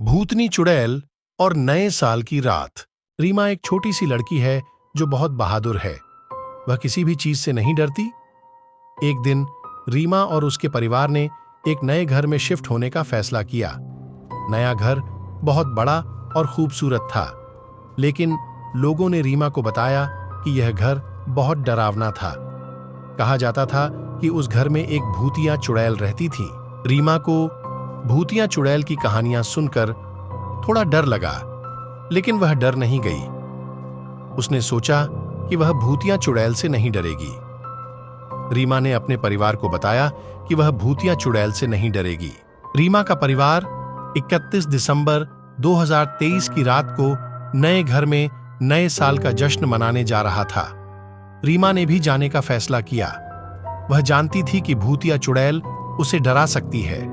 भूतनी चुड़ैल और नए साल की रात। रीमा एक छोटी सी लड़की है जो बहुत बहादुर है। वह किसी भी चीज से नहीं डरती। एक दिन रीमा और उसके परिवार ने एक नए घर में शिफ्ट होने का फैसला किया। नया घर बहुत बड़ा और खूबसूरत था, लेकिन लोगों ने रीमा को बताया कि यह घर बहुत डरावना था। कहा जाता था कि उस घर में एक भूतिया चुड़ैल रहती थी। रीमा को भूतिया चुड़ैल की कहानियां सुनकर थोड़ा डर लगा, लेकिन वह डर नहीं गई। उसने सोचा कि वह भूतिया चुड़ैल से नहीं डरेगी। रीमा ने अपने परिवार को बताया कि वह भूतिया चुड़ैल से नहीं डरेगी। रीमा का परिवार 31 दिसंबर 2023 की रात को नए घर में नए साल का जश्न मनाने जा रहा था। रीमा ने भी जाने का फैसला किया। वह जानती थी कि भूतिया चुड़ैल उसे डरा सकती है,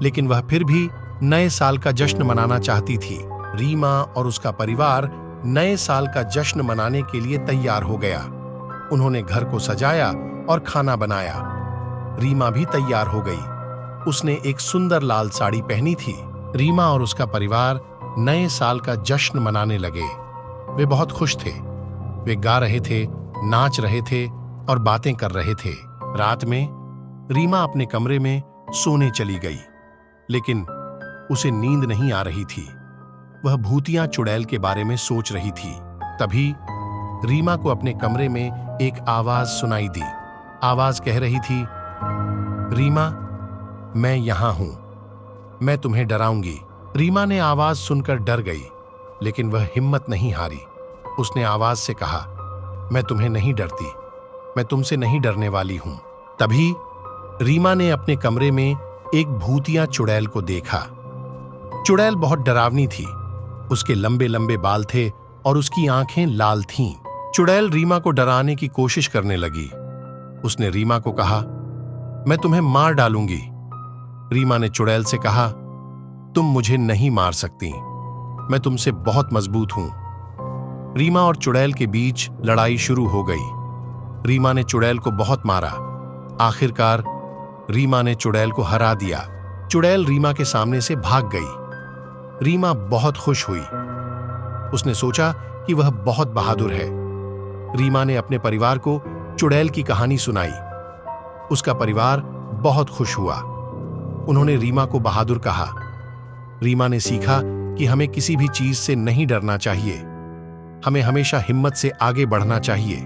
लेकिन वह फिर भी नए साल का जश्न मनाना चाहती थी। रीमा और उसका परिवार नए साल का जश्न मनाने के लिए तैयार हो गया। उन्होंने घर को सजाया और खाना बनाया। रीमा भी तैयार हो गई। उसने एक सुंदर लाल साड़ी पहनी थी। रीमा और उसका परिवार नए साल का जश्न मनाने लगे। वे बहुत खुश थे। वे गा रहे थे, नाच रहे थे और बातें कर रहे थे। रात में रीमा अपने कमरे में सोने चली गई, लेकिन उसे नींद नहीं आ रही थी। वह भूतिया चुड़ैल के बारे में सोच रही थी। तभी रीमा को अपने कमरे में एक आवाज सुनाई दी। आवाज कह रही थी, रीमा, मैं यहां हूं, मैं तुम्हें डराऊंगी। रीमा ने आवाज सुनकर डर गई, लेकिन वह हिम्मत नहीं हारी। उसने आवाज से कहा, मैं तुम्हें नहीं डरती, मैं तुमसे नहीं डरने वाली हूं। तभी रीमा ने अपने कमरे में एक भूतिया चुड़ैल को देखा। चुड़ैल बहुत डरावनी थी। उसके लंबे लंबे बाल थे और उसकी आंखें लाल थीं। चुड़ैल रीमा को डराने की कोशिश करने लगी। उसने रीमा को कहा, मैं तुम्हें मार डालूंगी। रीमा ने चुड़ैल से कहा, तुम मुझे नहीं मार सकती, मैं तुमसे बहुत मजबूत हूं। रीमा और चुड़ैल के बीच लड़ाई शुरू हो गई। रीमा ने चुड़ैल को बहुत मारा। आखिरकार रीमा ने चुड़ैल को हरा दिया। चुड़ैल रीमा के सामने से भाग गई। रीमा बहुत खुश हुई। उसने सोचा कि वह बहुत बहादुर है। रीमा ने अपने परिवार को चुड़ैल की कहानी सुनाई। उसका परिवार बहुत खुश हुआ। उन्होंने रीमा को बहादुर कहा। रीमा ने सीखा कि हमें किसी भी चीज से नहीं डरना चाहिए। हमें हमेशा हिम्मत से आगे बढ़ना चाहिए।